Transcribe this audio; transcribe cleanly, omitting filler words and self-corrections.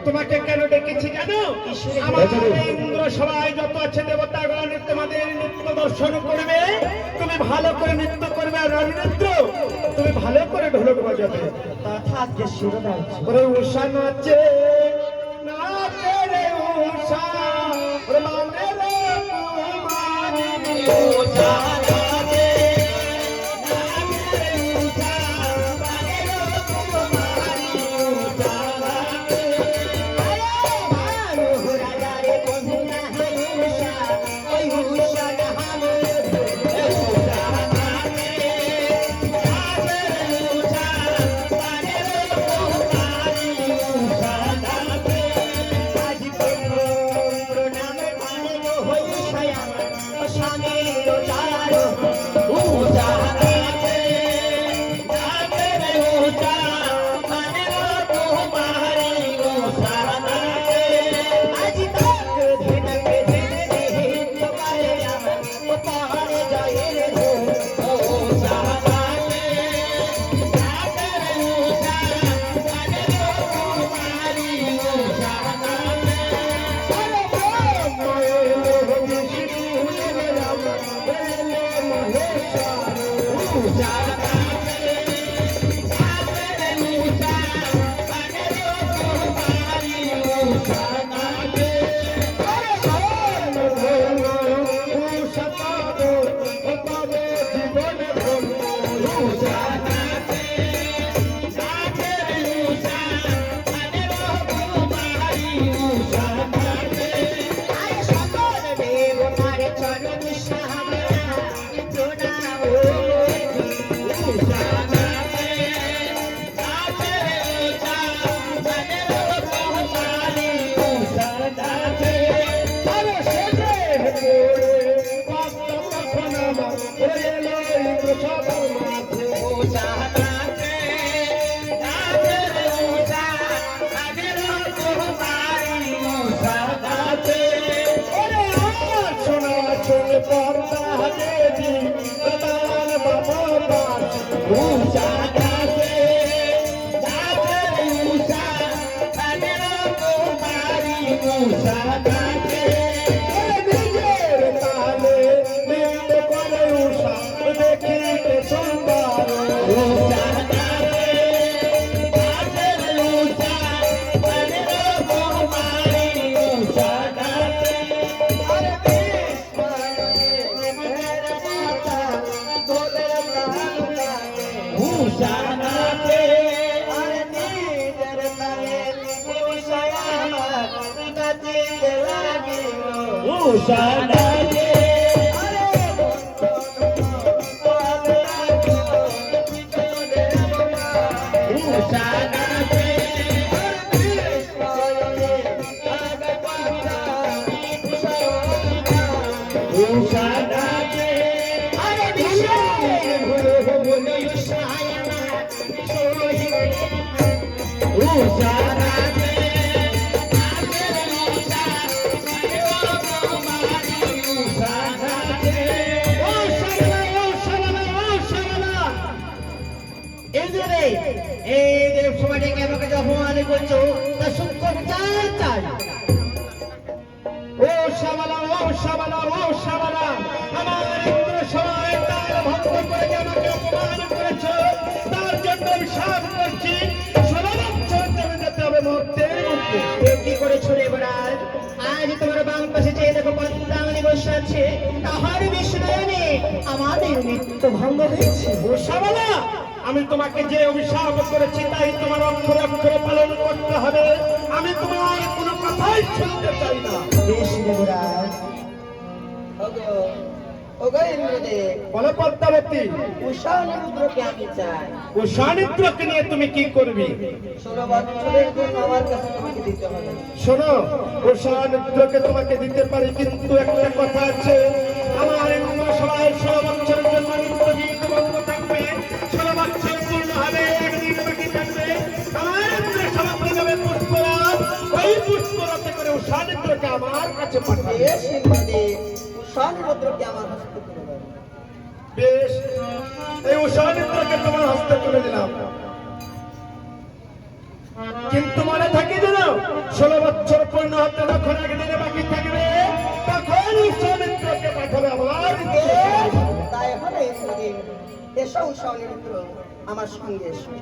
তোমাকে কেন ডেকেছি জানো? আমাদের ইন্দ্র সবাই যত আছে দেবতাগণ তোমাদের নৃত্য দর্শন করবে, তুমি ভালো করে নৃত্য করবে। আর নরেন্দ্র তুমি ভালো করে ঢোলক বাজাবে। ওরে উষা নাচে নাচে রে উষা, ওরে মানে রে কুমারী উষা নাচে নাচে রে উষা, মানে রে কুমারী উষা নাচে। আরে ভালো রাজা রে বন্ধু না হে উষা, ওই উষা না হামে উষা নাচে নাচে রে উষা, মানে রে কুমারী উষা নাচে। আজ তোর নামে মানে গো হই উষা, ও স্বামীর চারো উষা নাচে নাচে রে উষা, মানে রে কুমারী উষা নাচে। আজ তোর ধনকে ধনে দিন পারে আমার, ও পারে যায় রে উষা নাচে নাচে রে উষা, মানে রে কুমারী উষা নাচে। আরে আমি তোমাকে যে অভিশাপ করেছি তাই তোমার অক্ষরে অক্ষরে পালন করতে হবে। আমি তোমার কোনো কথাই শুনতে চাই না। বেশ দেবরাজ। বলো পদ্মাবতী, উষানিদ্রকে আমি চাই। উষানিদ্রকে নিয়ে তুমি কি করবে? 16 বছরের জন্য আমার কাছে তোমাকে দিতে হবে। শোনো, উষানিদ্রকে তোমাকে দিতে পারি, কিন্তু একটা কথা আছে। আমার ইন্দ্র সবাই 16 বছরের জন্য নিত্য গীত বন্ধ থাকবে। 16 বছর পূর্ণ হবে, একদিন বাকি থাকবে। আমার ইন্দ্র সমাপ্তি যাবে পুষ্পরাত। ওই পুষ্পরাতে করে উষানিদ্রকে আমার কাছে পাঠাবে। উষানিদ্রকে আমার হস্তে তুলে দাও। বেশ, এই উষানিদ্রকে তোমার হস্তে তুলে দিলাম, কিন্তু মনে থাকে যেন এসো উষা অনিরুদ্ধ, আমার সঙ্গে এসো।